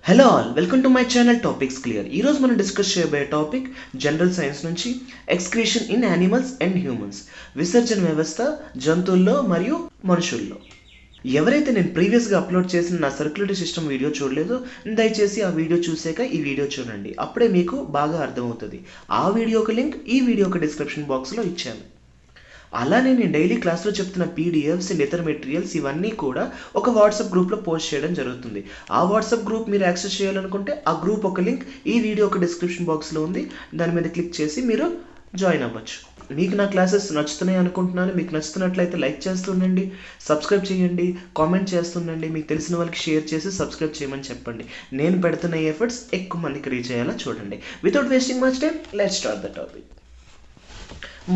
Hello all, welcome to my channel topics clear. ఈరోజు మనం discuss చేయబోయే టాపిక్ జనరల్ సైన్స్ నుంచి excretion in animals and humans, విసర్జన వ్యవస్థ జంతువుల్లో మరియు మనుషుల్లో. ఎవరైతే నేను ప్రీవియస్గా అప్లోడ్ చేసిన నా సర్క్యులేటరీ సిస్టమ్ వీడియో చూడలేదో దయచేసి ఆ వీడియో చూసాక ఈ వీడియో చూడండి, అప్పుడే మీకు బాగా అర్థమవుతుంది. ఆ వీడియోకి లింక్ ఈ వీడియోకి డిస్క్రిప్షన్ బాక్స్లో ఇచ్చాను. అలానే నేను డైలీ క్లాస్లో చెప్తున్న పీడిఎఫ్స్ అండ్ ఇతర మెటీరియల్స్ ఇవన్నీ కూడా ఒక వాట్సాప్ గ్రూప్లో పోస్ట్ చేయడం జరుగుతుంది. ఆ వాట్సాప్ గ్రూప్ మీరు యాక్సెస్ చేయాలనుకుంటే ఆ గ్రూప్ ఒక లింక్ ఈ వీడియో ఒక డిస్క్రిప్షన్ బాక్స్లో ఉంది, దాని మీద క్లిక్ చేసి మీరు జాయిన్ అవ్వచ్చు. మీకు నా క్లాసెస్ నచ్చుతున్నాయి అనుకుంటున్నాను. మీకు నచ్చుతున్నట్లయితే లైక్ చేస్తుండండి, సబ్స్క్రైబ్ చేయండి, కామెంట్ చేస్తుండండి, మీకు తెలిసిన వాళ్ళకి షేర్ చేసి సబ్స్క్రైబ్ చేయమని చెప్పండి. నేను పెడుతున్న ఎఫర్ట్స్ ఎక్కువ మందికి రీచ్ అయ్యేలా చూడండి. Without wasting much time, let's start the topic.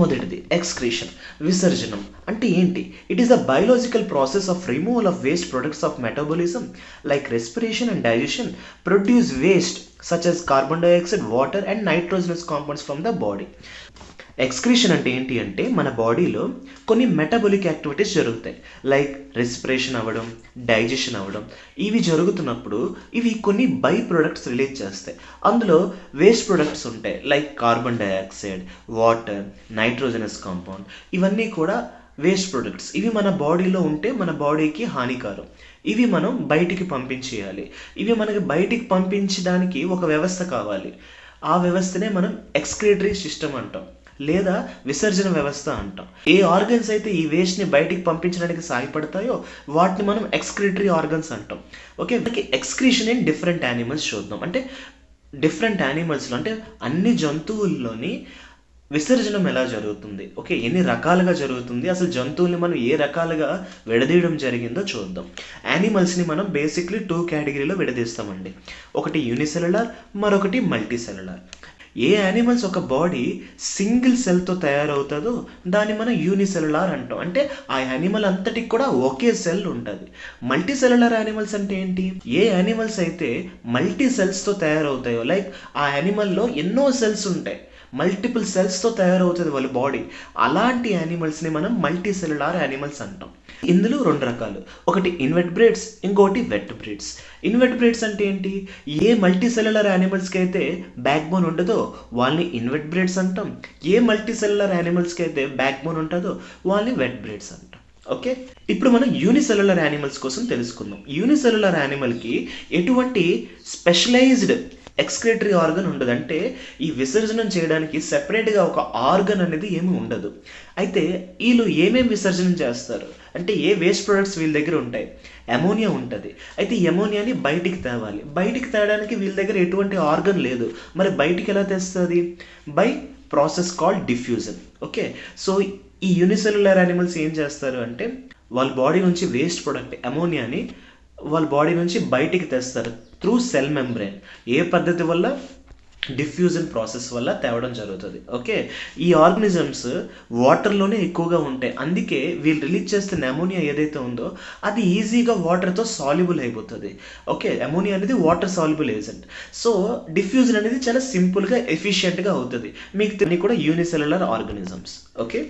మొదటిది ఎక్స్క్రీషన్, విసర్జనం అంటే ఏంటి? It is the biological process of removal of waste products of metabolism like respiration and digestion produce waste such as carbon dioxide, water and nitrogenous compounds from the body. Excretion అంటే ఏంటి అంటే మన బాడీలో కొన్ని metabolic activities జరుగుతాయి, like respiration అవ్వడం, digestion అవ్వడం. ఇవి జరుగుతున్నప్పుడు ఇవి కొన్ని బై ప్రొడక్ట్స్ రిలీజ్ చేస్తాయి. అందులో వేస్ట్ ప్రొడక్ట్స్ ఉంటాయి, like carbon dioxide, water, nitrogenous compound. ఇవన్నీ కూడా వేస్ట్ ప్రొడక్ట్స్. ఇవి మన బాడీలో ఉంటే మన బాడీకి హానికారం. ఇవి మనం బయటికి పంపించేయాలి. ఇవి మనకి బయటికి పంపించడానికి ఒక వ్యవస్థ కావాలి. ఆ వ్యవస్థనే మనం ఎక్స్క్రీటరీ సిస్టమ్ అంటాం, లేదా విసర్జన వ్యవస్థ అంటాం. ఏ ఆర్గన్స్ అయితే ఈ వేస్ట్ని బయటికి పంపించడానికి సహాయపడతాయో వాటిని మనం ఎక్స్క్రీటరీ ఆర్గన్స్ అంటాం. ఓకే, మనకి ఎక్స్క్రీషన్ ఇన్ డిఫరెంట్ యానిమల్స్ చూద్దాం. అంటే డిఫరెంట్ యానిమల్స్లో అంటే అన్ని జంతువుల్లోని విసర్జనం ఎలా జరుగుతుంది, ఓకే, ఎన్ని రకాలుగా జరుగుతుంది, అసలు జంతువుల్ని మనం ఏ రకాలుగా విడదీయడం జరిగిందో చూద్దాం. యానిమల్స్ని మనం బేసిక్లీ 2 కేటగిరీలో విడదీస్తామండి. ఒకటి యూనిసెల్యులర్, మరొకటి మల్టీ సెల్యులర్. ఏ యానిమల్స్ ఒక బాడీ సింగిల్ సెల్తో తయారవుతుందో దాన్ని మనం యూనిసెల్యులర్ అంటాం. అంటే ఆ యానిమల్ అంతటికి కూడా ఒకే సెల్ ఉంటుంది. మల్టీ సెల్యులర్ యానిమల్స్ అంటే ఏంటి? ఏ యానిమల్స్ అయితే మల్టీ సెల్స్తో తయారవుతాయో, లైక్ ఆ యానిమల్లో ఎన్నో సెల్స్ ఉంటాయి, మల్టిపుల్ సెల్స్తో తయారవుతుంది వాళ్ళ బాడీ, అలాంటి యానిమల్స్ని మనం మల్టీ సెల్యులర్ యానిమల్స్ అంటాం. ఇందులో 2 రకాలు, ఒకటి ఇన్వెర్టిబ్రేట్స్, ఇంకోటి వెర్టిబ్రేట్స్. ఇన్వెర్టిబ్రేట్స్ అంటే ఏంటి? ఏ మల్టీ సెల్యులర్ యానిమల్స్కి అయితే బ్యాక్ బోన్ ఉండదో వాళ్ళని ఇన్వెర్టిబ్రేట్స్ అంటాం. ఏ మల్టీ సెల్యులర్ యానిమల్స్కి అయితే బ్యాక్ బోన్ ఉంటుందో వాళ్ళని వెర్టిబ్రేట్స్ అంటాం. ఓకే, ఇప్పుడు మనం యూనిసెల్యులర్ యానిమల్స్ కోసం తెలుసుకుందాం. యూనిసెల్యులర్ యానిమల్కి ఎటువంటి స్పెషలైజ్డ్ ఎక్స్క్రీటరీ ఆర్గన్ ఉండదు. అంటే ఈ విసర్జనం చేయడానికి సెపరేట్గా ఒక ఆర్గన్ అనేది ఏమి ఉండదు. అయితే వీళ్ళు ఏమేమి విసర్జనం చేస్తారు అంటే ఏ వేస్ట్ ప్రొడక్ట్స్ వీళ్ళ దగ్గర ఉంటాయి? అమోనియా ఉంటుంది. అయితే ఈ అమోనియాని బయటికి తేవాలి. బయటికి తేడానికి వీళ్ళ దగ్గర ఎటువంటి ఆర్గన్ లేదు. మరి బయటికి ఎలా తెస్తుంది? By process called diffusion. Okay, so ఈ యూనిసెల్యులర్ యానిమల్స్ ఏం చేస్తారు అంటే వాళ్ళ బాడీ నుంచి వేస్ట్ ప్రొడక్ట్ అమోనియాని వాళ్ళ బాడీ నుంచి బయటికి తెస్తారు త్రూ సెల్ మెంబ్రెయిన్. ఏ పద్ధతి వల్ల? డిఫ్యూజన్ ప్రాసెస్ వల్ల తేవడం జరుగుతుంది. ఓకే, ఈ ఆర్గనిజమ్స్ వాటర్లోనే ఎక్కువగా ఉంటాయి. అందుకే వీళ్ళు రిలీజ్ చేస్తున్న అమోనియా ఏదైతే ఉందో అది ఈజీగా వాటర్తో సాల్యుబుల్ అయిపోతుంది. ఓకే, అమోనియా అనేది water soluble agent. So diffusion అనేది చాలా సింపుల్గా ఎఫిషియెంట్గా అవుతుంది. మీకు కూడా యూనిసెల్యులర్ ఆర్గనిజమ్స్. ఓకే,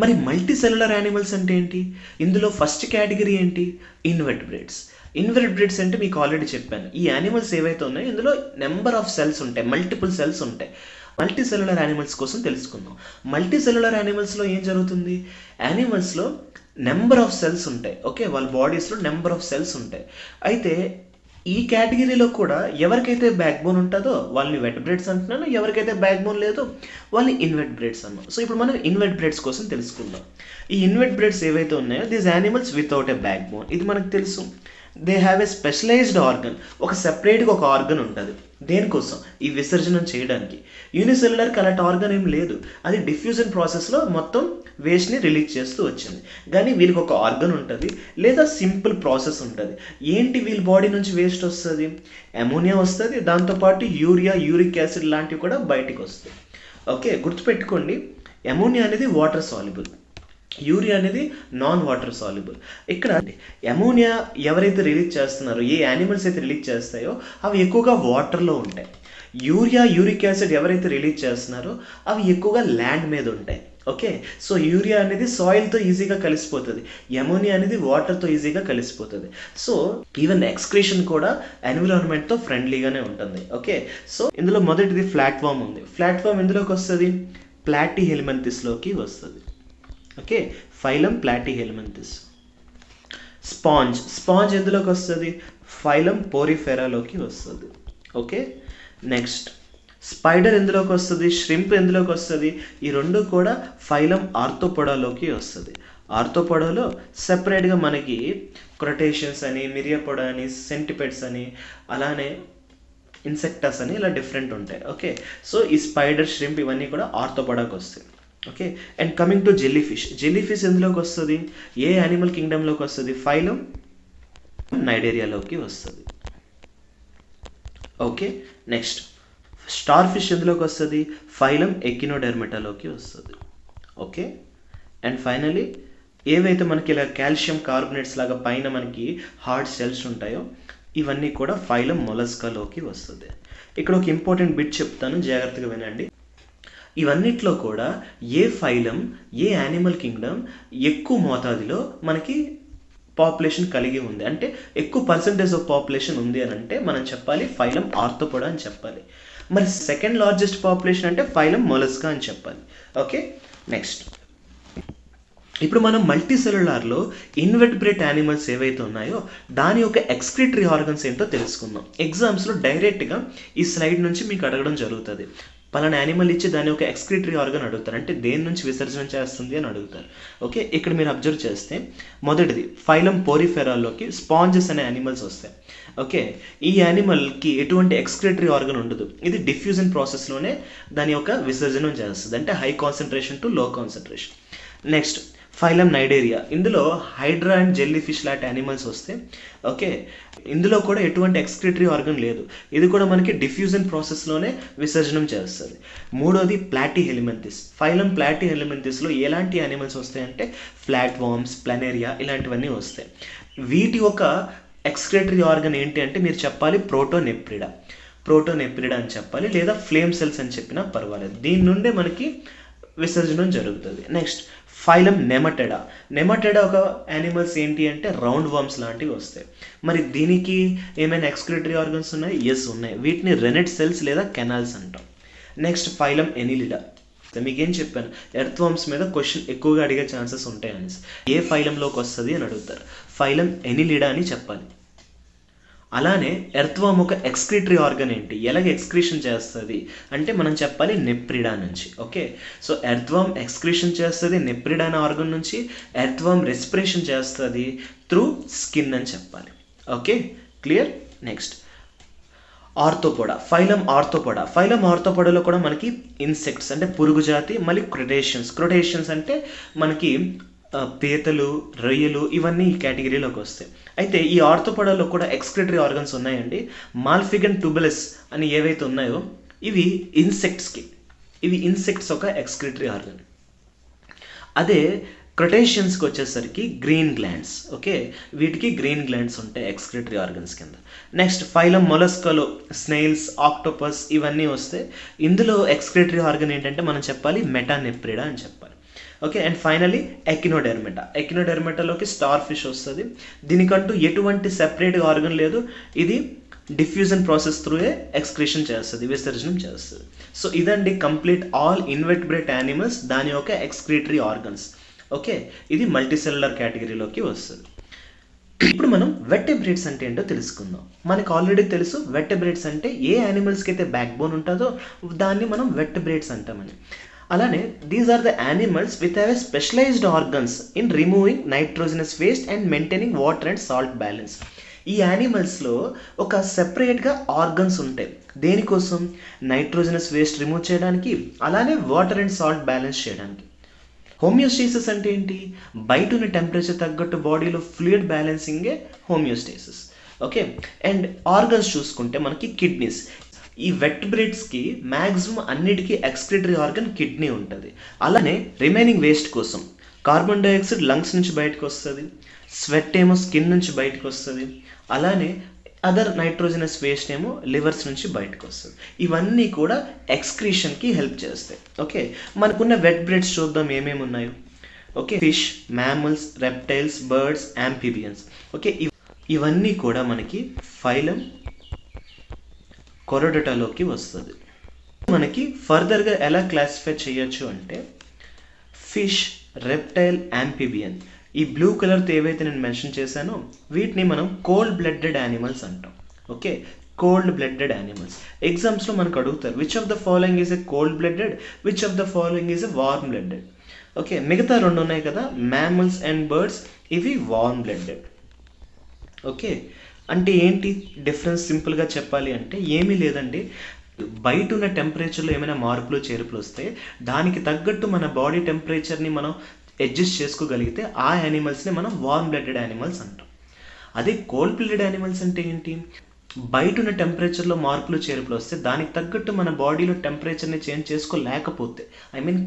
మరి మల్టీ సెల్యులర్ యానిమల్స్ అంటే ఏంటి? ఇందులో ఫస్ట్ కేటగిరీ ఏంటి? ఇన్వెర్టిబ్రేట్స్. ఇన్వెర్టిబ్రేట్స్ అంటే మీకు ఆల్రెడీ చెప్పాను, ఈ యానిమల్స్ ఏవైతే ఉన్నాయో ఇందులో నెంబర్ ఆఫ్ సెల్స్ ఉంటాయి, మల్టిపుల్ సెల్స్ ఉంటాయి. మల్టీ సెల్యులర్ యానిమల్స్ కోసం తెలుసుకుందాం. మల్టీ సెల్యులర్ యానిమల్స్లో ఏం జరుగుతుంది? యానిమల్స్లో నెంబర్ ఆఫ్ సెల్స్ ఉంటాయి. ఓకే, వాళ్ళ బాడీస్లో నెంబర్ ఆఫ్ సెల్స్ ఉంటాయి. అయితే ఈ కేటగిరీలో కూడా ఎవరికైతే బ్యాక్ బోన్ ఉంటుందో వాళ్ళని వెర్టిబ్రేట్స్ అంటున్నాను, ఎవరికైతే బ్యాక్ బోన్ లేదో వాళ్ళని ఇన్వెర్టిబ్రేట్స్ అన్నాం. సో ఇప్పుడు మనం ఇన్వెర్టిబ్రేట్స్ కోసం తెలుసుకుందాం. ఈ ఇన్వెర్టిబ్రేట్స్ ఏవైతే ఉన్నాయో these animals without a backbone, ఇది మనకు తెలుసు. They have a specialised organ, ఒక సెపరేట్గా ఒక ఆర్గన్ ఉంటుంది. దేనికోసం? ఈ విసర్జనం చేయడానికి. యూనిసెల్యులర్కి అలాంటి ఆర్గన్ ఏం లేదు, అది డిఫ్యూజన్ ప్రాసెస్లో మొత్తం వేస్ట్ని రిలీజ్ చేస్తూ వచ్చింది. కానీ వీళ్ళకి ఒక ఆర్గన్ ఉంటుంది, లేదా సింపుల్ ప్రాసెస్ ఉంటుంది. ఏంటి వీళ్ళ బాడీ నుంచి వేస్ట్ వస్తుంది? అమోనియా వస్తుంది, దాంతోపాటు యూరియా, యూరిక్ యాసిడ్ లాంటివి కూడా బయటికి వస్తాయి. ఓకే, గుర్తుపెట్టుకోండి, అమోనియా అనేది వాటర్ సాల్యుబుల్, యూరియా అనేది నాన్ వాటర్ సాల్యుబుల్. ఇక్కడ అమోనియా ఎవరైతే రిలీజ్ చేస్తున్నారో, ఏ యానిమల్స్ అయితే రిలీజ్ చేస్తాయో అవి ఎక్కువగా వాటర్లో ఉంటాయి. యూరియా, యూరిక్ యాసిడ్ ఎవరైతే రిలీజ్ చేస్తున్నారో అవి ఎక్కువగా ల్యాండ్ మీద ఉంటాయి. ఓకే, సో యూరియా అనేది సాయిల్తో ఈజీగా కలిసిపోతుంది, అమోనియా అనేది వాటర్తో ఈజీగా కలిసిపోతుంది. సో ఈవెన్ ఎక్స్క్రీషన్ కూడా ఎన్విరాన్మెంట్తో ఫ్రెండ్లీగానే ఉంటుంది. ఓకే, సో ఇందులో మొదటిది ఫ్లాట్ఫామ్ ఉంది. ఫ్లాట్ఫామ్ ఎందులోకి వస్తుంది? ప్లాటీహెల్మింథస్లోకి వస్తుంది. Okay, phylum Platyhelminthes. స్పాంజ్ ఎందులోకి వస్తుంది? ఫైలం పోరిఫెరాలోకి వస్తుంది. ఓకే, నెక్స్ట్ స్పైడర్ ఎందులోకి వస్తుంది? ష్రింప్ ఎందులోకి వస్తుంది? ఈ రెండు కూడా ఫైలం ఆర్థోపోడాలోకి వస్తుంది. ఆర్థోపోడాలో సెపరేట్గా మనకి క్రొటేషియన్స్ అని, మిరియాపోడా అని, సెంటిపెడ్స్ అని, అలానే ఇన్సెక్టస్ అని ఇలా డిఫరెంట్ ఉంటాయి. ఓకే, సో ఈ స్పైడర్, ష్రింప్ ఇవన్నీ కూడా ఆర్థోపోడాకి వస్తాయి. Okay, and coming to jellyfish ఎందులోకి వస్తుంది? ఏ యానిమల్ కింగ్డమ్లోకి వస్తుంది? ఫైలం నైడేరియాలోకి వస్తుంది. ఓకే, నెక్స్ట్ స్టార్ ఫిష్ ఎందులోకి వస్తుంది? ఫైలం ఎకినోడెర్మటాలోకి వస్తుంది. ఓకే, అండ్ ఫైనలీ ఏవైతే మనకి ఇలా కాల్షియం కార్బోనేట్స్ లాగా పైన మనకి హార్డ్ సెల్స్ ఉంటాయో ఇవన్నీ కూడా ఫైలం మొలస్కాలోకి వస్తుంది. ఇక్కడ ఒక ఇంపార్టెంట్ బిట్ చెప్తాను, జాగ్రత్తగా వినండి. ఇవన్నిట్లో కూడా ఏ ఫైలం, ఏ యానిమల్ కింగ్డమ్ ఎక్కువ మోతాదులో మనకి పాపులేషన్ కలిగి ఉంది, అంటే ఎక్కువ పర్సంటేజ్ ఆఫ్ పాపులేషన్ ఉంది అని అంటే మనం చెప్పాలి ఫైలం ఆర్థోపోడా అని చెప్పాలి. మరి సెకండ్ లార్జెస్ట్ పాపులేషన్ అంటే ఫైలం మొలస్కా అని చెప్పాలి. ఓకే, నెక్స్ట్ ఇప్పుడు మనం మల్టీ సెల్యులార్లో ఇన్వెర్టిబ్రేట్ యానిమల్స్ ఏవైతే ఉన్నాయో దాని యొక్క ఎక్స్క్రిటరీ ఆర్గన్స్ ఏంటో తెలుసుకుందాం. ఎగ్జామ్స్లో డైరెక్ట్గా ఈ స్లైడ్ నుంచి మీకు అడగడం జరుగుతుంది. పలానా యానిమల్ ఇచ్చి దాని యొక్క ఎక్స్క్రిటరీ ఆర్గన్ అడుగుతారు, అంటే దేని నుంచి విసర్జన చేస్తుంది అని అడుగుతారు. ఓకే, ఇక్కడ మీరు అబ్జర్వ్ చేస్తే మొదటిది ఫైలం పోరిఫెరాల్లోకి స్పాంజెస్ అనే యానిమల్స్ వస్తాయి. ఓకే, ఈ యానిమల్కి ఎటువంటి ఎక్స్క్రిటరీ ఆర్గన్ ఉండదు. ఇది డిఫ్యూజన్ ప్రాసెస్లోనే దాని యొక్క విసర్జనం చేస్తుంది, అంటే high concentration to low concentration. Next phylum Cnidaria, ఇందులో హైడ్రా అండ్ జెల్లీ ఫిష్ లాంటి యానిమల్స్ వస్తాయి. ఓకే, ఇందులో కూడా ఎటువంటి ఎక్స్క్రిటరీ ఆర్గన్ లేదు, ఇది కూడా మనకి డిఫ్యూజన్ ప్రాసెస్లోనే విసర్జనం చేస్తుంది. మూడోది ప్లాటీహెల్మింథస్. ఫైలం ప్లాటీహెల్మింథస్లో ఎలాంటి యానిమల్స్ వస్తాయంటే ఫ్లాట్ వార్మ్స్, ప్లానేరియా ఇలాంటివన్నీ వస్తాయి. వీటి యొక్క ఎక్స్క్రిటరీ ఆర్గన్ ఏంటి అంటే మీరు చెప్పాలి ప్రోటోనెప్రిడా అని చెప్పాలి, లేదా ఫ్లేమ్ సెల్స్ అని చెప్పినా పర్వాలేదు. దీని నుండే మనకి విసర్జనం జరుగుతుంది. నెక్స్ట్ ఫైలం నెమటెడా ఒక యానిమల్స్ ఏంటి అంటే రౌండ్ వార్మ్స్ లాంటివి వస్తాయి. మరి దీనికి ఏమైనా ఎక్స్క్రిటరీ ఆర్గన్స్ ఉన్నాయి? ఎస్ ఉన్నాయి, వీటిని రెనెట్ సెల్స్ లేదా కెనాల్స్ అంటాం. Next phylum Annelida. మీకేం చెప్పాను, ఎర్త్ వార్మ్స్ మీద క్వశ్చన్ ఎక్కువగా అడిగే ఛాన్సెస్ ఉంటాయి అనేసి. ఏ ఫైలంలోకి వస్తుంది అని అడుగుతారు, ఫైలం ఎనిలిడా అని చెప్పాలి. అలానే ఎర్త్వామ్ ఒక ఎక్స్క్రిటరీ ఆర్గన్ ఏంటి, ఎలాగ ఎక్స్క్రీషన్ చేస్తుంది అంటే మనం చెప్పాలి నెప్రిడా నుంచి. ఓకే, సో ఎర్త్వామ్ ఎక్స్క్రీషన్ చేస్తుంది నెప్రిడా అనే ఆర్గన్ నుంచి, ఎర్త్వామ్ రెస్పిరేషన్ చేస్తుంది త్రూ స్కిన్ అని చెప్పాలి. Okay, clear. నెక్స్ట్ ఫైలం ఆర్థోపోడాలో కూడా మనకి ఇన్సెక్ట్స్ అంటే పురుగు జాతి, మళ్ళీ క్రొటేషియన్స్ అంటే మనకి పీతలు, రొయ్యలు ఇవన్నీ ఈ కేటగిరీలోకి వస్తాయి. అయితే ఈ ఆర్థోపోడాలో కూడా ఎక్స్క్రిటరీ ఆర్గన్స్ ఉన్నాయండి. మాల్ఫిగన్ ట్యూబులస్ అని ఏవైతే ఉన్నాయో ఇవి ఇన్సెక్ట్స్ ఒక ఎక్స్క్రిటరీ ఆర్గన్. అదే క్రొటేషియన్స్కి వచ్చేసరికి గ్రీన్ గ్లాండ్స్. ఓకే, వీటికి గ్రీన్ గ్లాండ్స్ ఉంటాయి ఎక్స్క్రిటరీ ఆర్గన్స్ కింద. నెక్స్ట్ ఫైలం మొలస్కాలో స్నేల్స్, ఆక్టోపస్ ఇవన్నీ వస్తాయి. ఇందులో ఎక్స్క్రిటరీ ఆర్గన్ ఏంటంటే మనం చెప్పాలి మెటానెప్రిడా అని చెప్పాలి. ఓకే, అండ్ ఫైనలీ ఎకినోడెర్మటాలోకి స్టార్ ఫిష్ వస్తుంది. దీనికంటూ ఎటువంటి సెపరేట్ ఆర్గన్ లేదు, ఇది డిఫ్యూజన్ ప్రాసెస్ త్రూయే ఎక్స్క్రీషన్ చేస్తుంది, విసర్జనం చేస్తుంది. సో ఇదండి కంప్లీట్ ఆల్ ఇన్వెర్టిబ్రేట్ యానిమల్స్ దాని యొక్క ఎక్స్క్రిటరీ ఆర్గన్స్. ఓకే, ఇది మల్టీసెల్యులర్ కేటగిరీలోకి వస్తుంది. ఇప్పుడు మనం వెర్టెబ్రేట్స్ అంటే ఏంటో తెలుసుకుందాం. మనకు ఆల్రెడీ తెలుసు వెర్టెబ్రేట్స్ అంటే ఏ యానిమల్స్కి అయితే బ్యాక్ బోన్ ఉంటుందో దాన్ని మనం వెర్టెబ్రేట్స్ అంటామని. అలానే these are the animals with have a specialised organs in removing nitrogenous waste and maintaining water and salt balance. ఈ యానిమల్స్లో ఒక సెపరేట్గా ఆర్గన్స్ ఉంటాయి. దేనికోసం? నైట్రోజనస్ వేస్ట్ రిమూవ్ చేయడానికి, అలానే వాటర్ అండ్ సాల్ట్ బ్యాలెన్స్ చేయడానికి. హోమియోస్టేసిస్ అంటే ఏంటి? బయట ఉన్న టెంపరేచర్ తగ్గట్టు బాడీలో ఫ్లూయిడ్ బ్యాలెన్సింగే హోమియోస్టేసిస్. ఓకే, అండ్ ఆర్గన్స్ చూసుకుంటే మనకి కిడ్నీస్. ఈ వెర్టెబ్రేట్స్కి మ్యాక్సిమం అన్నిటికీ ఎక్స్క్రిటరీ ఆర్గన్ కిడ్నీ ఉంటుంది. అలానే రిమైనింగ్ వేస్ట్ కోసం కార్బన్ డైఆక్సైడ్ లంగ్స్ నుంచి బయటకు వస్తుంది, స్వెట్ ఏమో స్కిన్ నుంచి బయటకు వస్తుంది, అలానే అదర్ నైట్రోజనస్ వేస్ట్ ఏమో లివర్స్ నుంచి బయటకు వస్తుంది. ఇవన్నీ కూడా ఎక్స్క్రీషన్కి హెల్ప్ చేస్తాయి. ఓకే, మనకున్న వెట్ బ్రెడ్స్ చూద్దాం ఏమేమి ఉన్నాయో. Okay, fish, mammals, reptiles, birds, amphibians. Okay, ఇవన్నీ కూడా మనకి ఫైలం కొరోడటాలోకి వస్తుంది. మనకి ఫర్దర్గా ఎలా క్లాసిఫై చేయొచ్చు అంటే ఫిష్, రెప్టైల్, యాంఫీబియన్, ఈ బ్లూ కలర్తో ఏవైతే నేను మెన్షన్ చేశానో వీటిని మనం కోల్డ్ బ్లడెడ్ యానిమల్స్ అంటాం. Okay, cold blooded animals. ఎగ్జామ్స్లో మనకు అడుగుతారు which of the following is a cold blooded, which of the following is a warm blooded. Okay, మిగతా రెండు ఉన్నాయి కదా, మ్యామల్స్ అండ్ బర్డ్స్, ఇవి వార్మ్ బ్లడెడ్. ఓకే, అంటే ఏంటి డిఫరెన్స్? సింపుల్గా చెప్పాలి అంటే ఏమీ లేదండి, బయట ఉన్న టెంపరేచర్లో ఏమైనా మార్పులు చేర్పులు వస్తే దానికి తగ్గట్టు మన బాడీ టెంపరేచర్ని మనం అడ్జస్ట్ చేసుకోగలిగితే ఆ యానిమల్స్ని మనం వార్మ్ బ్లడెడ్ యానిమల్స్ అంటాం. అదే కోల్డ్ బ్లడెడ్ యానిమల్స్ అంటే ఏంటి? బయట ఉన్న టెంపరేచర్లో మార్పులు చేర్పులు వస్తే దానికి తగ్గట్టు మన బాడీలో టెంపరేచర్ని చేంజ్ చేసుకోలేకపోతే,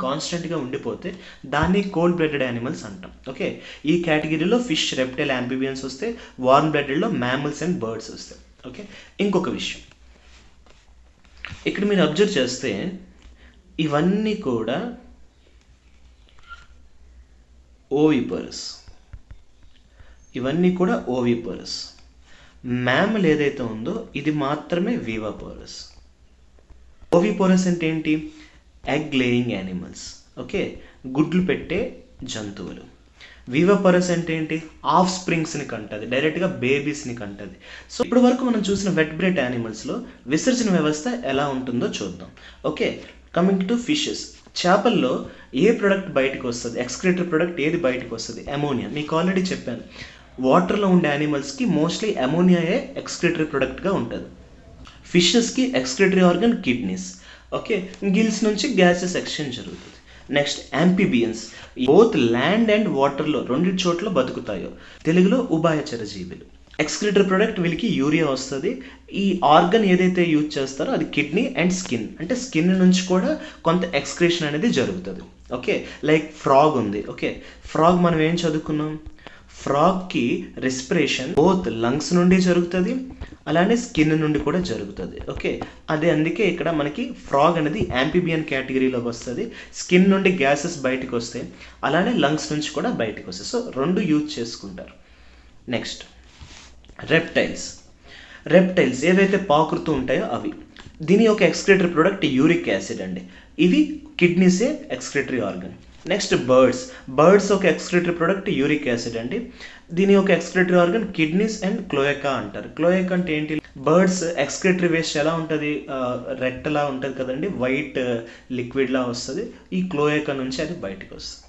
కాన్స్టెంట్గా ఉండిపోతే దాన్ని కోల్డ్ బ్లడెడ్ యానిమల్స్ అంటాం. ఓకే, ఈ కేటగిరీలో ఫిష్, రెప్టైల్, యాంఫీబియన్స్ వస్తే, వార్మ్ బ్లడెడ్లో మ్యామల్స్ అండ్ బర్డ్స్ వస్తాయి. ఓకే, ఇంకొక విషయం ఇక్కడ మీరు అబ్జర్వ్ చేస్తే ఇవన్నీ కూడా ఓవిపరస్. మ్యామల్ ఏదైతే ఉందో ఇది మాత్రమే వివాపోరస్. ఓవిపోరస్ అంటే ఏంటి? Egg laying animals. ఓకే, గుడ్లు పెట్టే జంతువులు. వివాపోరస్ అంటే ఏంటి? ఆఫ్ స్ప్రింగ్స్ని కంటది, డైరెక్ట్గా బేబీస్ని కంటది. సో ఇప్పటి వరకు మనం చూసిన వెట్ బ్రెడ్ యానిమల్స్లో విసర్జన వ్యవస్థ ఎలా ఉంటుందో చూద్దాం. Okay, coming to fishes. చేపల్లో ఏ ప్రొడక్ట్ బయటకు వస్తుంది? ఎక్స్క్రీటరీ ప్రొడక్ట్ ఏది బయటకు వస్తుంది? అమోనియా. మీకు ఆల్రెడీ చెప్పాను, వాటర్లో ఉండే యానిమల్స్కి మోస్ట్లీ అమోనియాయే ఎక్స్క్రీటరీ ప్రొడక్ట్గా ఉంటుంది. ఫిషెస్కి excretory organ kidneys. Okay, gills నుంచి గ్యాసెస్ ఎక్స్చేంజ్ జరుగుతుంది. Next amphibians, both land and వాటర్లో రెండు చోట్ల బతుకుతాయో, తెలుగులో ఉభయచర జీవులు. ఎక్స్క్రీటరీ ప్రొడక్ట్ వీళ్ళకి యూరియా వస్తుంది. ఈ ఆర్గన్ ఏదైతే యూజ్ చేస్తారో అది కిడ్నీ అండ్ స్కిన్, అంటే స్కిన్ నుంచి కూడా కొంత ఎక్స్క్రీషన్ అనేది జరుగుతుంది. ఓకే, లైక్ ఫ్రాగ్ ఉంది. ఓకే, ఫ్రాగ్ మనం ఏం చదువుకున్నాం? ఫ్రాగ్కి రెస్పిరేషన్ బోత్ లంగ్స్ నుండి జరుగుతుంది, అలానే స్కిన్ నుండి కూడా జరుగుతుంది. ఓకే, అందుకే ఇక్కడ మనకి ఫ్రాగ్ అనేది యాంఫీబియన్ కేటగిరీలోకి వస్తుంది. స్కిన్ నుండి గ్యాసెస్ బయటకు వస్తాయి, అలానే లంగ్స్ నుంచి కూడా బయటకు వస్తాయి. సో రెండు యూజ్ చేసుకుంటారు. నెక్స్ట్ రెప్టైల్స్ ఏవైతే పాకురుతూ ఉంటాయో అవి. దీని యొక్క ఎక్స్క్రీటరీ ప్రొడక్ట్ యూరిక్ యాసిడ్ అండి. ఇవి కిడ్నీసే ఎక్స్క్రీటరీ ఆర్గన్. నెక్స్ట్ బర్డ్స్ ఒక ఎక్స్క్రీటరీ ప్రొడక్ట్ యూరిక్ యాసిడ్ అండి. దీని యొక్క ఎక్స్క్రీటరీ ఆర్గన్ కిడ్నీస్ అండ్ క్లోయకా అంటారు. క్లోయకా అంటే ఏంటి? బర్డ్స్ ఎక్స్క్రీటరీ వేస్ట్ ఎలా ఉంటుంది? రెట్టలా ఉంటుంది కదండి, వైట్ లిక్విడ్లా వస్తుంది. ఈ క్లోయకా నుంచి అది బయటకు వస్తుంది.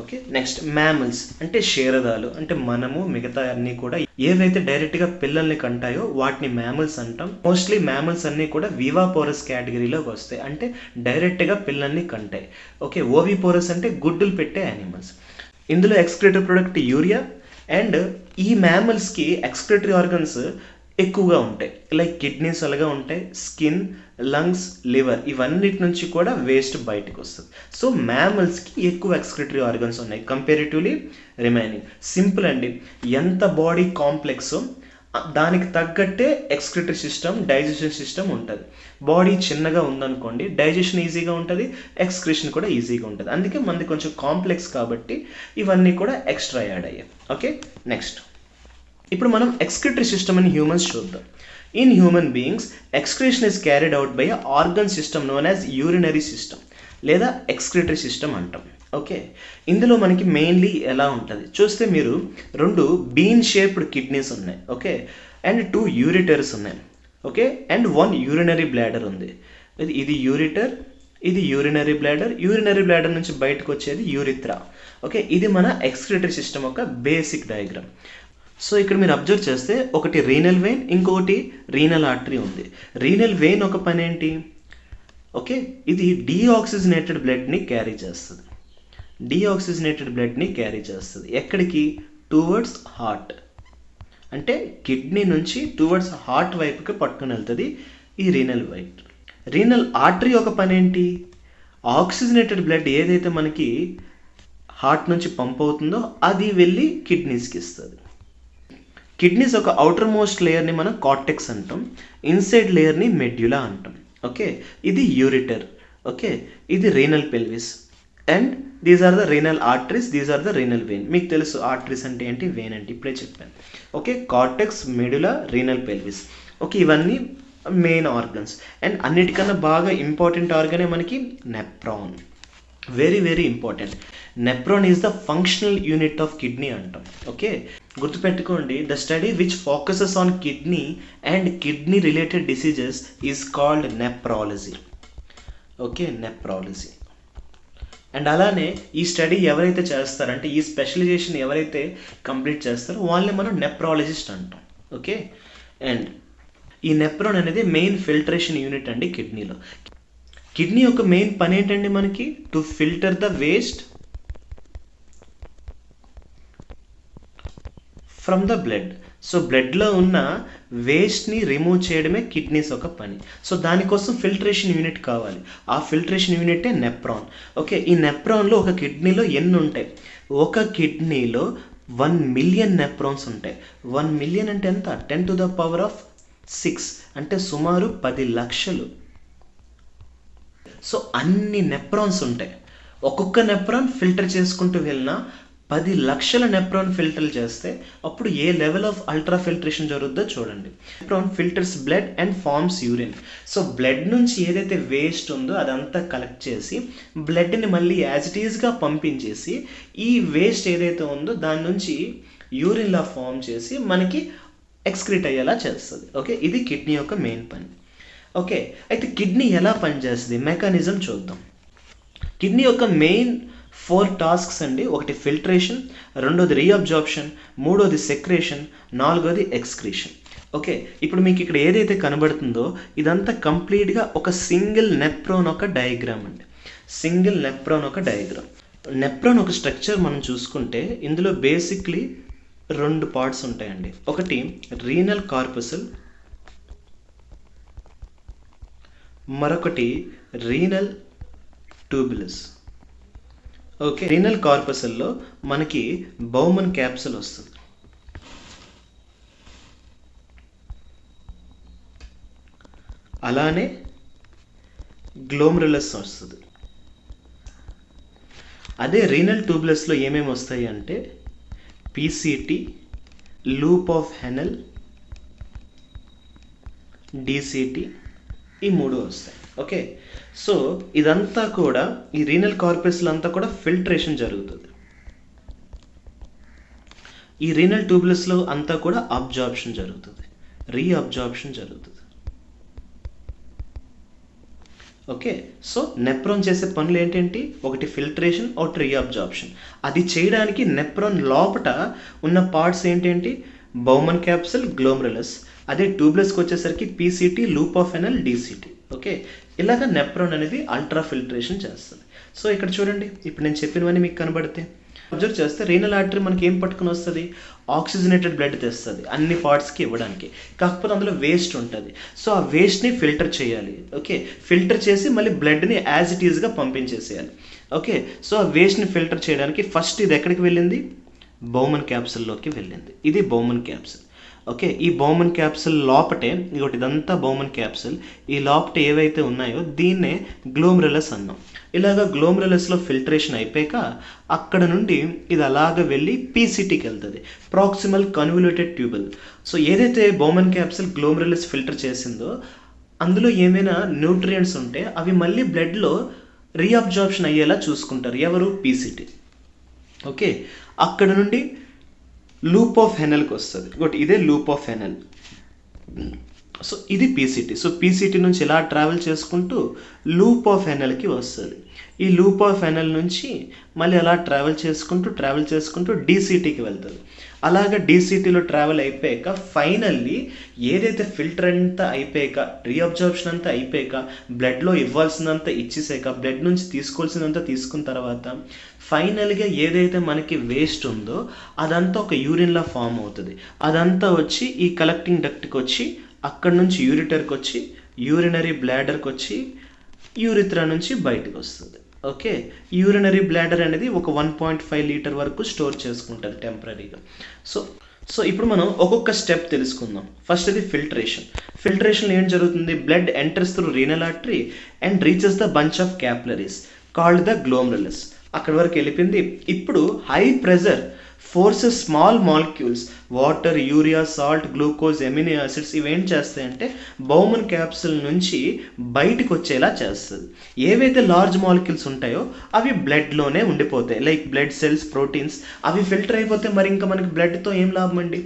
ఓకే, నెక్స్ట్ మ్యామల్స్ అంటే క్షీరదాలు, అంటే మనము మిగతా అన్నీ కూడా ఏవైతే డైరెక్ట్గా పిల్లల్ని కంటాయో వాటిని మ్యామల్స్ అంటాం. మోస్ట్లీ మ్యామల్స్ అన్నీ కూడా వివాపోరస్ కేటగిరీలోకి వస్తాయి, అంటే డైరెక్ట్గా పిల్లల్ని కంటాయి. ఓకే, ఓవిపోరస్ అంటే గుడ్డులు పెట్టే యానిమల్స్. ఇందులో ఎక్స్క్రీటరీ ప్రొడక్ట్ యూరియా, అండ్ ఈ మ్యామల్స్కి ఎక్స్క్రీటరీ ఆర్గన్స్ ఎక్కువగా ఉంటాయి, లైక్ కిడ్నీస్ అలాగా ఉంటాయి, స్కిన్, లంగ్స్, లివర్, ఇవన్నిటి నుంచి కూడా వేస్ట్ బయటకు వస్తుంది. సో మ్యామల్స్కి ఎక్కువ ఎక్స్క్రీటరీ ఆర్గన్స్ ఉన్నాయి కంపేరిటివ్లీ రిమైనింగ్. సింపుల్ అండి, ఎంత బాడీ కాంప్లెక్స్ దానికి తగ్గట్టే ఎక్స్క్రీటరీ సిస్టమ్, డైజెషన్ సిస్టమ్ ఉంటుంది. బాడీ చిన్నగా ఉందనుకోండి, డైజెషన్ ఈజీగా ఉంటుంది, ఎక్స్క్రీషన్ కూడా ఈజీగా ఉంటుంది. అందుకే మనది కొంచెం కాంప్లెక్స్ కాబట్టి ఇవన్నీ కూడా ఎక్స్ట్రా యాడ్ అయ్యాయి. ఓకే, నెక్స్ట్ ఇప్పుడు మనం ఎక్స్క్రీటరీ సిస్టమ్ ఇన్ హ్యూమన్స్ చూద్దాం. In human beings excretion is carried out by organ system known as urinary system లేదా ఎక్స్క్రీటరీ సిస్టమ్ అంటాం. ఓకే, ఇందులో మనకి మెయిన్లీ ఎలా ఉంటుంది చూస్తే, మీరు రెండు బీన్ షేప్డ్ కిడ్నీస్ ఉన్నాయి. ఓకే, అండ్ 2 యూరిటర్స్ ఉన్నాయి. ఓకే, అండ్ 1 యూరినరీ బ్లాడర్ ఉంది. ఇది యూరిటర్, ఇది యూరినరీ బ్లాడర్ నుంచి బయటకు వచ్చేది యూరిత్రా. ఓకే, ఇది మన ఎక్స్క్రీటరీ సిస్టమ్ యొక్క బేసిక్ డయాగ్రామ్. సో ఇక్కడ మీరు అబ్జర్వ్ చేస్తే ఒకటి రీనల్ వెయిన్, ఇంకొకటి రీనల్ ఆర్టరీ ఉంది. రీనల్ వెయిన్ ఒక పని ఏంటి? ఓకే, ఇది డీఆక్సిజనేటెడ్ బ్లడ్ని క్యారీ చేస్తుంది. ఎక్కడికి? టువర్డ్స్ హార్ట్, అంటే కిడ్నీ నుంచి టువర్డ్స్ హార్ట్ వైపుకి పట్టుకుని వెళ్తుంది ఈ రీనల్ ఆర్టరీ ఒక పని ఏంటి? ఆక్సిజనేటెడ్ బ్లడ్ ఏదైతే మనకి హార్ట్ నుంచి పంప్ అవుతుందో అది వెళ్ళి కిడ్నీస్కి ఇస్తుంది. కిడ్నీస్ ఒక అవుటర్ మోస్ట్ లేయర్ని మనం కార్టెక్స్ అంటాం, ఇన్సైడ్ లేయర్ని మెడ్యులా అంటాం. ఓకే, ఇది యూరిటర్. ఓకే, ఇది renal pelvis and these are the renal arteries, these are the renal vein. మీకు తెలుసు ఆర్టరీస్ అంటే ఏంటి, వెయిన్ అంటే ఇప్పుడే చెప్పాను. Okay, cortex, medulla, renal pelvis. Okay, ఇవన్నీ మెయిన్ ఆర్గన్స్. అండ్ అన్నిటికన్నా బాగా ఇంపార్టెంట్ ఆర్గనే మనకి nephron. Very very important. Nephron is the functional unit of kidney అంటాం. ఓకే, గుర్తుపెట్టుకోండి, the study which focuses on kidney and kidney related diseases is called nephrology. Okay, nephrology. And అలానే ఈ study ఎవరైతే చేస్తారంటే ఈ స్పెషలైజేషన్ ఎవరైతే కంప్లీట్ చేస్తారో వాళ్ళని మనం నెప్రాలజిస్ట్ అంటాం. ఓకే, అండ్ ఈ నెప్రాన్ అనేది మెయిన్ ఫిల్టరేషన్ యూనిట్ అండి కిడ్నీలో. కిడ్నీ యొక్క మెయిన్ పని ఏంటండి మనకి, to filter the waste from the blood. So బ్లడ్లో ఉన్న వేస్ట్ని రిమూవ్ చేయడమే కిడ్నీస్ ఒక పని. సో దానికోసం ఫిల్టరేషన్ యూనిట్ కావాలి, ఆ ఫిల్టరేషన్ యూనిటే నెప్రాన్. ఓకే, ఈ నెప్రాన్లో ఒక కిడ్నీలో ఎన్ని ఉంటాయి, ఒక కిడ్నీలో 1 మిలియన్ నెప్రాన్స్ ఉంటాయి. 1 మిలియన్ అంటే ఎంత, 10⁶, అంటే సుమారు 10 లక్షలు. సో అన్ని నెప్రాన్స్ ఉంటాయి. ఒక్కొక్క నెప్రాన్ ఫిల్టర్ చేసుకుంటూ వెళ్ళినా 10 లక్షల నెప్రాన్ ఫిల్టర్ చేస్తే అప్పుడు ఏ లెవెల్ ఆఫ్ అల్ట్రా ఫిల్టరేషన్ జరుగుద్దో చూడండి. Nephron filters blood and forms urine. So blood నుంచి ఏదైతే వేస్ట్ ఉందో అదంతా కలెక్ట్ చేసి బ్లడ్ని మళ్ళీ యాజ్ ఇట్ ఈస్గా పంపించేసి ఈ వేస్ట్ ఏదైతే ఉందో దాని నుంచి యూరిన్లా ఫామ్ చేసి మనకి ఎక్స్క్రీట్ అయ్యేలా చేస్తుంది. ఓకే, ఇది కిడ్నీ యొక్క మెయిన్ పని. ఓకే, అయితే కిడ్నీ ఎలా పనిచేస్తుంది, మెకానిజం చూద్దాం. కిడ్నీ యొక్క మెయిన్ 4 టాస్క్స్ అండి. ఒకటి ఫిల్టరేషన్, రెండోది రీఅబ్జార్ప్షన్, మూడోది సెక్రేషన్, నాలుగోది ఎక్స్క్రీషన్. ఓకే, ఇప్పుడు మీకు ఇక్కడ ఏదైతే కనబడుతుందో ఇదంతా కంప్లీట్గా ఒక సింగిల్ నెప్రాన్ ఒక డయాగ్రామ్ అండి. సింగిల్ నెప్రాన్ ఒక డయాగ్రామ్. నెప్రాన్ ఒక స్ట్రక్చర్ మనం చూసుకుంటే ఇందులో బేసిక్లీ 2 పార్ట్స్ ఉంటాయండి. ఒకటి రీనల్ కార్పసల్, మరొకటి రీనల్ ట్యూబులస్. ఓకే, రీనల్ కార్పసల్లో మనకి బౌమన్ క్యాప్సల్ వస్తుంది. అలానే గ్లోమరులస్ వస్తుంది. అదే రీనల్ ట్యూబులస్లో ఏమేమి వస్తాయి అంటే PCT, loop of Henle, DCT, ఈ 3 వస్తాయి. ఓకే, సో ఇదంతా కూడా ఈ రీనల్ కార్పస్లో అంతా కూడా ఫిల్టరేషన్ జరుగుతుంది. ఈ రీనల్ ట్యూబులస్లో అంతా కూడా అబ్జార్ప్షన్ జరుగుతుంది, రీఅబ్జార్ప్షన్ జరుగుతుంది. ఓకే, సో నెప్రాన్ చేసే పనులు ఏంటంటే ఒకటి ఫిల్టరేషన్, ఒకటి రీఅబ్జార్ప్షన్. అది చేయడానికి నెప్రాన్ లోపట ఉన్న పార్ట్స్ ఏంటంటే బౌమన్ క్యాప్సల్, గ్లోమరులస్. అదే ట్యూబ్లెస్కి వచ్చేసరికి PCT, loop of Henle, DCT. Okay, ఇలాగ నెప్రాన్ అనేది అల్ట్రా ఫిల్టరేషన్ చేస్తుంది. సో ఇక్కడ చూడండి, ఇప్పుడు నేను చెప్పినవన్నీ మీకు కనబడితే అబ్జర్వ్ చేస్తే రీనల్ ఆర్టరీ మనకి ఏం పట్టుకుని వస్తుంది, ఆక్సిజనేటెడ్ బ్లడ్ తెస్తుంది అన్ని పార్ట్స్కి ఇవ్వడానికి. కాకపోతే అందులో వేస్ట్ ఉంటుంది. సో ఆ వేస్ట్ని ఫిల్టర్ చేయాలి. ఓకే, ఫిల్టర్ చేసి మళ్ళీ బ్లడ్ని యాజ్ ఇట్ ఈజ్గా పంపించేసేయాలి. ఓకే, సో ఆ వేస్ట్ని ఫిల్టర్ చేయడానికి ఫస్ట్ ఇది ఎక్కడికి వెళ్ళింది, బౌమన్ క్యాప్సల్లోకి వెళ్ళింది. ఇది బౌమన్ క్యాప్సల్. ఓకే, ఈ బౌమన్ క్యాప్సల్ లోపటే ఇంకోటి, ఇదంతా బౌమన్ క్యాప్సల్, ఈ లోపట ఏవైతే ఉన్నాయో దీన్నే గ్లోమరులస్ అన్నాం. ఇలాగ గ్లోమరులస్లో ఫిల్టరేషన్ అయిపోయాక అక్కడ నుండి ఇది అలాగ వెళ్ళి పీసీటీకి వెళ్తుంది, ప్రాక్సిమల్ కన్వల్యూటెడ్ ట్యూబల్. సో ఏదైతే బౌమన్ క్యాప్సల్ గ్లోమరులస్ ఫిల్టర్ చేసిందో అందులో ఏమైనా న్యూట్రియంట్స్ ఉంటే అవి మళ్ళీ బ్లడ్లో రీఅబ్జార్ప్షన్ అయ్యేలా చూసుకుంటారు ఎవరు, పీసీటీ. ఓకే, అక్కడ నుండి లూప్ ఆఫ్ హెనెల్కి వస్తుంది. ఇంకోటి ఇదే లూప్ ఆఫ్ హెనెల్. సో ఇది పీసీటీ. సో పీసీటీ నుంచి ఇలా ట్రావెల్ చేసుకుంటూ లూప్ ఆఫ్ హెనెల్కి వస్తుంది. ఈ లూప్ ఆఫ్ హెనెల్ నుంచి మళ్ళీ అలా ట్రావెల్ చేసుకుంటూ డీసీటీకి వెళ్తుంది. అలాగా డీసీటీలో ట్రావెల్ అయిపోయాక ఫైనల్లీ ఏదైతే ఫిల్టర్ అంతా అయిపోయాక, రీఅబ్జార్ప్షన్ అంతా అయిపోయాక, బ్లడ్లో ఇవ్వాల్సినంత ఇచ్చేసాక, బ్లడ్ నుంచి తీసుకోవాల్సినంత తీసుకున్న తర్వాత ఫైనల్గా ఏదైతే మనకి వేస్ట్ ఉందో అదంతా ఒక యూరిన్లా ఫామ్ అవుతుంది. అదంతా వచ్చి ఈ కలెక్టింగ్ డక్ట్కి వచ్చి అక్కడి నుంచి యూరిటర్కి వచ్చి యూరినరీ బ్లాడర్కి వచ్చి యూరిత్రా నుంచి బయటకు వస్తుంది. ఓకే, యూరినరీ బ్లాడర్ అనేది ఒక 1.5 లీటర్ వరకు స్టోర్ చేసుకుంటుంది టెంపరీగా. సో ఇప్పుడు మనం ఒక్కొక్క స్టెప్ తెలుసుకుందాం. ఫస్ట్ ఇది ఫిల్టరేషన్. ఫిల్టరేషన్ ఏం జరుగుతుంది? Blood enters through renal artery and reaches the bunch of capillaries called the glomerulus. అక్కడి వరకు వెళ్ళిపోయింది. ఇప్పుడు high pressure forces small molecules water, urea, salt, glucose, amino acids ఇవేం చేస్తాయంటే బౌమన్ క్యాప్సుల్ నుంచి బయటకు వచ్చేలా చేస్తుంది. ఏవైతే లార్జ్ మాలిక్యూల్స్ ఉంటాయో అవి బ్లడ్లోనే ఉండిపోతాయి. లైక్ బ్లడ్ సెల్స్, ప్రోటీన్స్ అవి ఫిల్టర్ అయిపోతే మరి ఇంకా మనకి బ్లడ్తో ఏం లాభం అండి?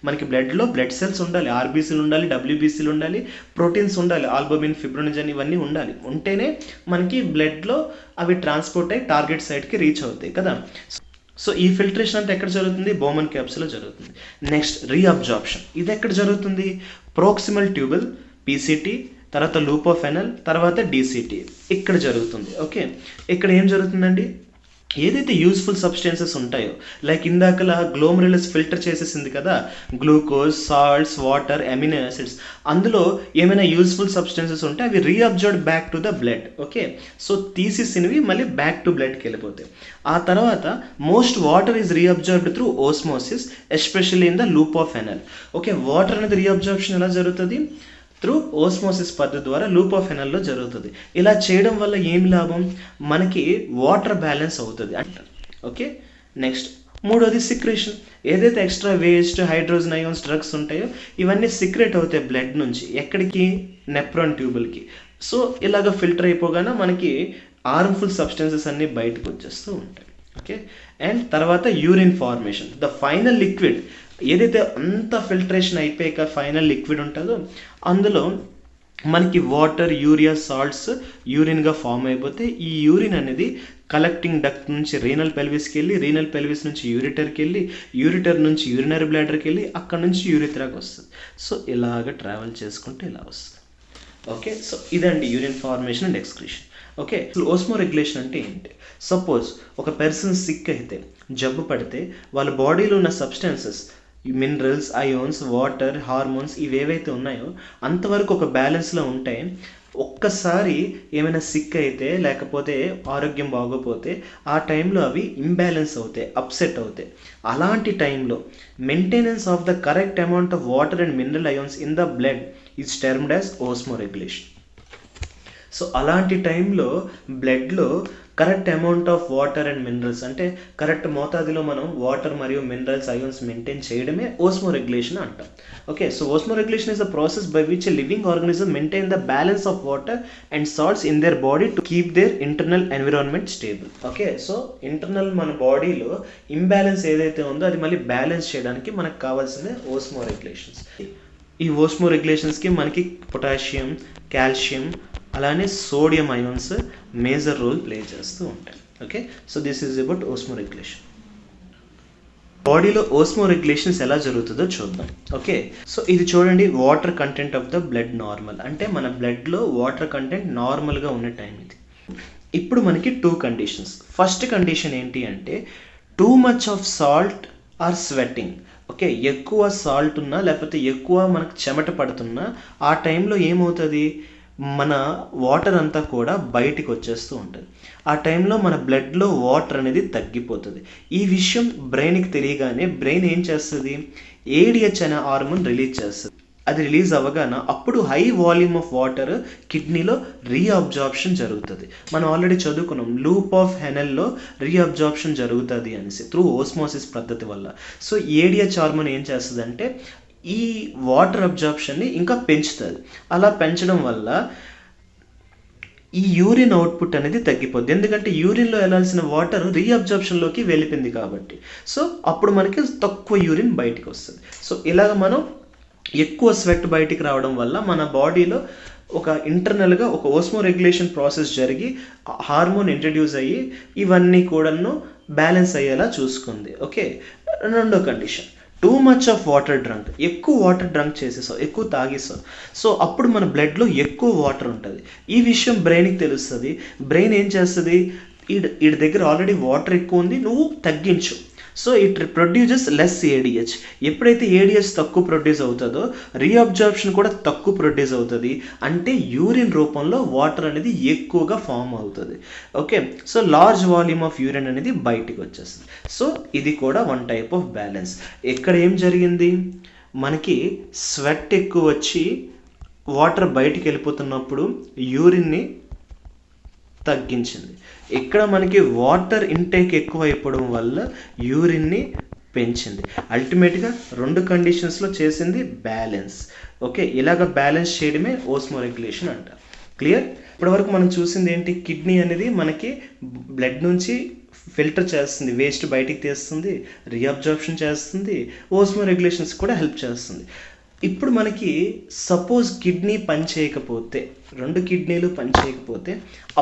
మనకి బ్లడ్లో బ్లడ్ సెల్స్ ఉండాలి, ఆర్బీసీలు ఉండాలి, డబ్ల్యూబీసీలు ఉండాలి, ప్రోటీన్స్ ఉండాలి, ఆల్బమిన్, ఫిబ్రోనిజన్ ఇవన్నీ ఉండాలి. ఉంటేనే మనకి బ్లడ్లో అవి ట్రాన్స్పోర్ట్ అయ్యి టార్గెట్ సైట్కి రీచ్ అవుతాయి కదా. సో ఈ ఫిల్టరేషన్ అంతా ఎక్కడ జరుగుతుంది? బౌమన్ క్యాప్సుల్లో జరుగుతుంది. Next reabsorption. ఇది ఎక్కడ జరుగుతుంది? ప్రోక్సిమల్ ట్యూబల్, పీసీటీ, తర్వాత లూపోఫెనల్, తర్వాత డీసీటీ ఇక్కడ జరుగుతుంది. ఓకే, ఇక్కడ ఏం జరుగుతుందండి? ఏదైతే యూస్ఫుల్ సబ్స్టెన్సెస్ ఉంటాయో, లైక్ ఇందాకలా గ్లోమెరులస్ ఫిల్టర్ చేసేసింది కదా, glucose, salts, water, amino acids, అందులో ఏమైనా యూస్ఫుల్ సబ్స్టెన్సెస్ ఉంటే అవి reabsorbed back to the blood. Okay, so తీసేసినవి మళ్ళీ బ్యాక్ టు బ్లడ్కి వెళ్ళిపోతాయి. ఆ తర్వాత most water is reabsorbed through osmosis, especially in the loop of Henle. Okay, water అనేది రీఅబ్జర్ప్షన్ ఎలా జరుగుతుంది? త్రూ ఓస్మోసిస్ పద్ధతి ద్వారా లూపోఫెనల్లో జరుగుతుంది. ఇలా చేయడం వల్ల ఏమి లాభం? మనకి వాటర్ బ్యాలెన్స్ అవుతుంది అంటారు. ఓకే, నెక్స్ట్ మూడోది సిక్రేషన్. ఏదైతే extra waste, hydrogen ions, drugs ఉంటాయో ఇవన్నీ సిక్రేట్ అవుతాయి బ్లడ్ నుంచి. ఎక్కడికి? నెఫ్రాన్ ట్యూబుల్కి. సో ఇలాగ ఫిల్టర్ అయిపోగానే మనకి హార్మ్ఫుల్ సబ్స్టెన్సెస్ అన్నీ బయటకు వచ్చేస్తూ ఉంటాయి. ఓకే, అండ్ తర్వాత urine formation. The final liquid ఏదైతే అంత ఫిల్టరేషన్ అయిపోయాక ఫైనల్ లిక్విడ్ ఉంటుందో అందులో మనకి వాటర్, యూరియా, సాల్ట్స్ యూరిన్గా ఫామ్ అయిపోతే ఈ యూరిన్ అనేది కలెక్టింగ్ డక్ట్ నుంచి రీనల్ పెల్విస్కి వెళ్ళి, రీనల్ పెల్విస్ నుంచి యూరిటర్కి వెళ్ళి, యూరిటర్ నుంచి యూరినరీ బ్లాడర్కి వెళ్ళి, అక్కడ నుంచి యూరిథ్రాకి వస్తుంది. సో ఇలాగ ట్రావెల్ చేసుకుంటే ఇలా వస్తుంది. ఓకే, సో ఇదండి urine formation and excretion. Okay, Osmo regulation అంటే ఏంటి? సపోజ్ ఒక పర్సన్ సిక్ అయితే, జబ్బు పడితే వాళ్ళ బాడీలో ఉన్న substances, minerals, ions, water, hormones ఇవేవైతే ఉన్నాయో అంతవరకు ఒక బ్యాలెన్స్లో ఉంటాయి. ఒక్కసారి ఏమైనా సిక్ అయితే లేకపోతే ఆరోగ్యం బాగోపోతే ఆ టైంలో అవి ఇంబ్యాలెన్స్ అవుతాయి, అప్సెట్ అవుతాయి. అలాంటి టైంలో maintenance of the correct amount of water and mineral ions in the blood is termed as Osmo regulation. So అలాంటి టైంలో బ్లడ్లో correct amount of water and minerals అంటే కరెక్ట్ మోతాదులో మనం వాటర్ మరియు మినరల్స్, అయోన్స్ మెయింటైన్ చేయడమే ఓస్మో రెగ్యులేషన్ అంటాం. Okay, so Osmo regulation is a process by which a living organism maintain the balance of water and salts in their body to keep there internal environment stable. Okay, so internal మన బాడీలో imbalance ఏదైతే ఉందో అది మళ్ళీ balance చేయడానికి మనకు కావాల్సిందే osmoregulations. ఈ ఓస్మో రెగ్యులేషన్స్కి మనకి పొటాషియం, కాల్షియం అలానే sodium ions major role play చేస్తూ ఉంటాయి. Okay, so this is about osmoregulation. బాడీలో ఓస్మో రెగ్యులేషన్స్ ఎలా జరుగుతుందో చూద్దాం. ఓకే, సో ఇది చూడండి, water content of the blood normal అంటే మన బ్లడ్లో వాటర్ కంటెంట్ నార్మల్గా ఉన్న టైం ఇది. ఇప్పుడు మనకి 2 కండిషన్స్. ఫస్ట్ కండిషన్ ఏంటి అంటే too much of salt or sweating. Okay, ఎక్కువ సాల్ట్ ఉన్నా లేకపోతే ఎక్కువ మనకు చెమట పడుతున్నా ఆ టైంలో ఏమవుతుంది? మన వాటర్ అంతా కూడా బయటికి వచ్చేస్తూ ఉంటుంది. ఆ టైంలో మన బ్లడ్లో వాటర్ అనేది తగ్గిపోతుంది. ఈ విషయం బ్రెయిన్కి తెలియగానే బ్రెయిన్ ఏం చేస్తుంది? ఏడిహెచ్ అనే హార్మోన్ రిలీజ్ చేస్తుంది. అది రిలీజ్ అవ్వగానే అప్పుడు హై వాల్యూమ్ ఆఫ్ వాటర్ కిడ్నీలో రీఅబ్జార్ప్షన్ జరుగుతుంది. మనం ఆల్రెడీ చదువుకున్నాం లూప్ ఆఫ్ హెనెల్లో రీఅబ్జార్ప్షన్ జరుగుతుంది అనేసి త్రూ ఓస్మోసిస్ పద్ధతి వల్ల. సో ఏడిహెచ్ హార్మోన్ ఏం చేస్తుంది అంటే ఈ వాటర్ అబ్జార్ప్షన్ని ఇంకా పెంచుతుంది. అలా పెంచడం వల్ల ఈ యూరిన్ అవుట్పుట్ అనేది తగ్గిపోద్ది. ఎందుకంటే యూరిన్లో వెళ్ళాల్సిన వాటర్ రీఅబ్జార్ప్షన్లోకి వెళ్ళిపోయింది కాబట్టి. సో అప్పుడు మనకి తక్కువ యూరిన్ బయటికి వస్తుంది. సో ఇలాగ మనం ఎక్కువ స్వెట్ బయటికి రావడం వల్ల మన బాడీలో ఒక ఇంటర్నల్గా ఒక ఓస్మో రెగ్యులేషన్ ప్రాసెస్ జరిగి హార్మోన్ ఇంట్రడ్యూస్ అయ్యి ఇవన్నీ కూడాను బ్యాలెన్స్ అయ్యేలా చూసుకుంది. ఓకే, రెండో condition two much of water drunk. ఎక్కువ వాటర్ డ్రంక్ చేసేసావు, ఎక్కువ తాగేసావు. సో అప్పుడు మన బ్లడ్లో ఎక్కువ వాటర్ ఉంటుంది. ఈ విషయం బ్రెయిన్కి తెలుస్తుంది. బ్రెయిన్ ఏం చేస్తుంది? వీడి దగ్గర ఆల్రెడీ వాటర్ ఎక్కువ ఉంది, నువ్వు తగ్గించు. So it produces less ADH. ఎప్పుడైతే ఏడిహెచ్ తక్కువ ప్రొడ్యూస్ అవుతుందో రీఅబ్జార్ప్షన్ కూడా తక్కువ ప్రొడ్యూస్ అవుతుంది. అంటే యూరిన్ రూపంలో వాటర్ అనేది ఎక్కువగా ఫామ్ అవుతుంది. Okay, so large volume of urine అనేది బయటికి వచ్చేస్తుంది. సో ఇది కూడా వన్ టైప్ ఆఫ్ బ్యాలెన్స్. ఇక్కడ ఏం జరిగింది, మనకి స్వెట్ ఎక్కువ వచ్చి వాటర్ బయటికి వెళ్ళిపోతున్నప్పుడు యూరిన్ని తగ్గించింది. ఇక్కడ మనకి వాటర్ ఇంటేక్ ఎక్కువ అయిపోవడం వల్ల యూరిన్ని పెంచింది. అల్టిమేట్గా రెండు కండిషన్స్లో చేసింది బ్యాలెన్స్. ఓకే, ఇలాగ బ్యాలెన్స్ చేయడమే ఓస్మోరెగ్యులేషన్ అంటారు. క్లియర్? ఇప్పటివరకు మనం చూసింది ఏంటి, కిడ్నీ అనేది మనకి బ్లడ్ నుంచి ఫిల్టర్ చేస్తుంది, వేస్ట్ బయటికి తీస్తుంది, రీఅబ్జార్ప్షన్ చేస్తుంది, ఓస్మోరెగ్యులేషన్స్ కూడా హెల్ప్ చేస్తుంది. ఇప్పుడు మనకి సపోజ్ కిడ్నీ పనిచేయకపోతే, రెండు కిడ్నీలు పనిచేయకపోతే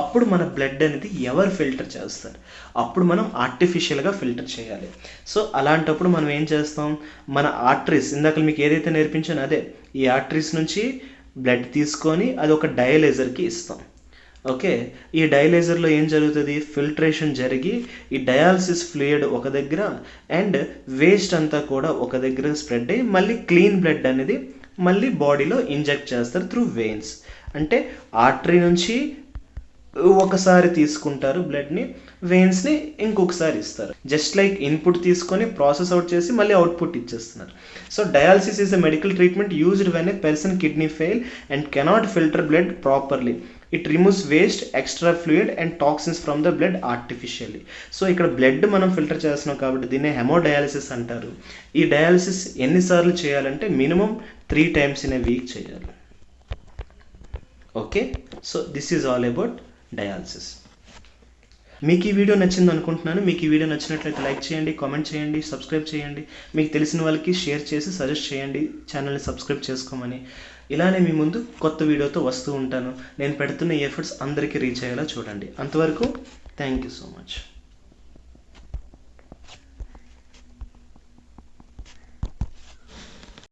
అప్పుడు మన బ్లడ్ అనేది ఎవరు ఫిల్టర్ చేస్తారు? అప్పుడు మనం ఆర్టిఫిషియల్గా ఫిల్టర్ చేయాలి. సో అలాంటప్పుడు మనం ఏం చేస్తాం, మన ఆర్టరీస్, ఇందాక మీకు ఏదైతే నేర్పించానో అదే, ఈ ఆర్టరీస్ నుంచి బ్లడ్ తీసుకొని అది ఒక డయాలైజర్కి ఇస్తాం. ఓకే, ఈ డయాలైజర్లో ఏం జరుగుతుంది, ఫిల్ట్రేషన్ జరిగి ఈ డయాలసిస్ ఫ్లూయిడ్ ఒక దగ్గర అండ్ వేస్ట్ అంతా కూడా ఒక దగ్గర స్ప్రెడ్ అయ్యి మళ్ళీ క్లీన్ బ్లడ్ అనేది మళ్ళీ బాడీలో ఇంజెక్ట్ చేస్తారు త్రూ వెయిన్స్. అంటే ఆర్టరీ నుంచి ఒకసారి తీసుకుంటారు బ్లడ్ని, వెయిన్స్ని ఇంకొకసారి ఇస్తారు. జస్ట్ లైక్ ఇన్పుట్ తీసుకొని ప్రాసెస్ అవుట్ చేసి మళ్ళీ అవుట్పుట్ ఇచ్చేస్తున్నారు. So dialysis is a medical treatment used when a person kidney fail and cannot filter blood properly. It removes waste, extra fluid and toxins from the blood artificially. So ఇక్కడ blood మనం filter చేస్తున్నాం కాబట్టి దీన్ని haemodialysis అంటారు. ఈ dialysis ఎన్నిసార్లు చేయాలంటే minimum 3 times in a week చేయాలి. Okay, so this is all about dialysis. మీకు ఈ వీడియో నచ్చింది అనుకుంటున్నాను. మీకు ఈ వీడియో నచ్చినట్లయితే లైక్ చేయండి, కామెంట్ చేయండి, సబ్స్క్రైబ్ చేయండి. మీకు తెలిసిన వాళ్ళకి షేర్ చేసి సజెస్ట్ చేయండి ఛానల్ని సబ్స్క్రైబ్ చేసుకోమని. ఇలానే మీ ముందు కొత్త వీడియోతో వస్తూ ఉంటాను. నేను పెడుతున్న ఎఫర్ట్స్ అందరికీ రీచ్ అయ్యేలా చూడండి. అంతవరకు థ్యాంక్ యూ సో మచ్.